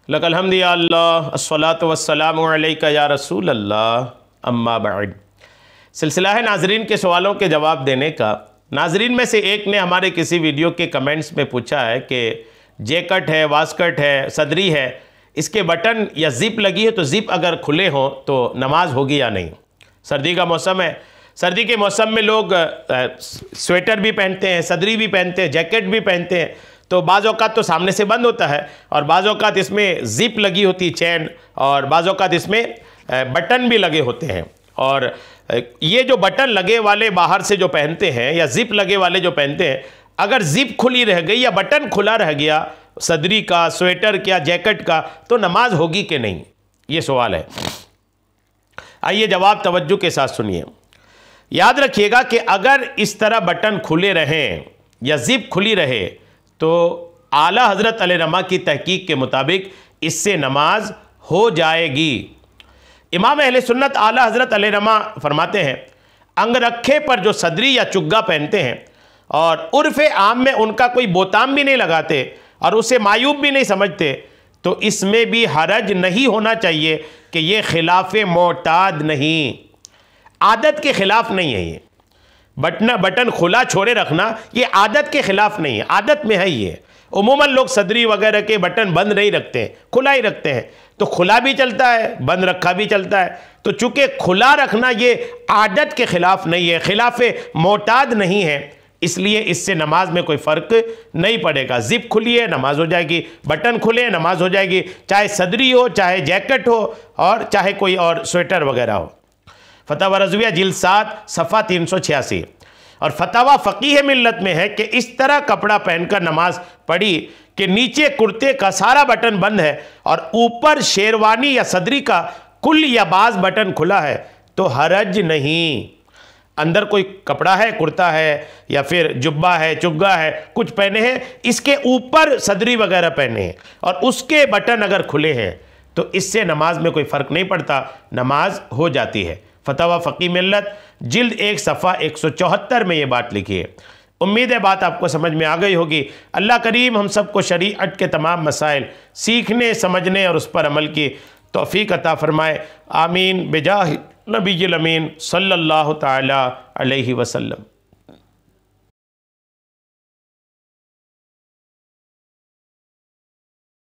लकल हम्दि या अल्लाह अस्सलातु वस्सलामु अलैका या रसूल अल्लाह अम्मा बाद। सिलसिला है नाजरीन के सवालों के जवाब देने का। नाजरीन में से एक ने हमारे किसी वीडियो के कमेंट्स में पूछा है कि जैकेट है, वास्कट है, सदरी है, इसके बटन या ज़िप लगी है तो ज़िप अगर खुले हों तो नमाज होगी या नहीं। सर्दी का मौसम है, सर्दी के मौसम में लोग स्वेटर भी पहनते हैं, सदरी भी पहनते हैं, जैकेट भी पहनते हैं। तो बाज़ औक़ात तो सामने से बंद होता है और बाज़ औक़ात इसमें ज़िप लगी होती चैन, और बाज़ औक़ात इसमें बटन भी लगे होते हैं। और ये जो बटन लगे वाले बाहर से जो पहनते हैं या ज़िप लगे वाले जो पहनते हैं, अगर ज़िप खुली रह गई या बटन खुला रह गया सदरी का, स्वेटर का, जैकेट का, तो नमाज होगी कि नहीं, ये सवाल है। आइए जवाब तवज्जो के साथ सुनिए। याद रखिएगा कि अगर इस तरह बटन खुले रहें या ज़िप खुली रहे तो आला हज़रत अलैहिर्रहमा की तहकीक के मुताबिक इससे नमाज हो जाएगी। इमाम अहले सुन्नत आला हज़रत अलैहिर्रहमा फरमाते हैं, अंगरखे पर जो सदरी या चुग्गा पहनते हैं और उर्फ़ आम में उनका कोई बोताम भी नहीं लगाते और उसे मायूब भी नहीं समझते, तो इसमें भी हरज नहीं होना चाहिए कि ये खिलाफ मोताद नहीं, आदत के ख़िलाफ़ नहीं है। ये बटन खुला छोड़े रखना ये आदत के ख़िलाफ़ नहीं है, आदत में है ये। उमूमन लोग सदरी वगैरह के बटन बंद नहीं रखते हैं, खुला ही रखते हैं। तो खुला भी चलता है, बंद रखा भी चलता है। तो चूँकि खुला रखना ये आदत के ख़िलाफ़ नहीं है, खिलाफ मोताद नहीं है, इसलिए इससे नमाज में कोई फ़र्क नहीं पड़ेगा। ज़िप खुली है नमाज हो जाएगी, बटन खुले नमाज हो जाएगी, चाहे सदरी हो, चाहे जैकेट हो और चाहे कोई और स्वेटर वगैरह हो। फतवा रज़विया जिल्द 7 सफ़ा 386 और फतवा फ़क़ीह मिल्लत में है कि इस तरह कपड़ा पहनकर नमाज पढ़ी कि नीचे कुर्ते का सारा बटन बंद है और ऊपर शेरवानी या सदरी का कुल या बाज़ बटन खुला है तो हरज नहीं। अंदर कोई कपड़ा है, कुर्ता है या फिर जुब्बा है, चुग्गा है, कुछ पहने हैं, इसके ऊपर सदरी वगैरह पहने हैं और उसके बटन अगर खुले हैं तो इससे नमाज में कोई फ़र्क नहीं पड़ता, नमाज हो जाती है। फतवा फ़क़ीह मिल्लत जिल्द 1 सफ़ा 174 में ये बात लिखी है। उम्मीद है बात आपको समझ में आ गई होगी। अल्लाह करीम हम सबको शरीअत के तमाम मसाइल सीखने, समझने और उस पर अमल की तौफ़ीक़ अता फ़रमाए। आमीन बिजाह नबील अमीन सल्लल्लाहु ताला अलैहि वसल्लम।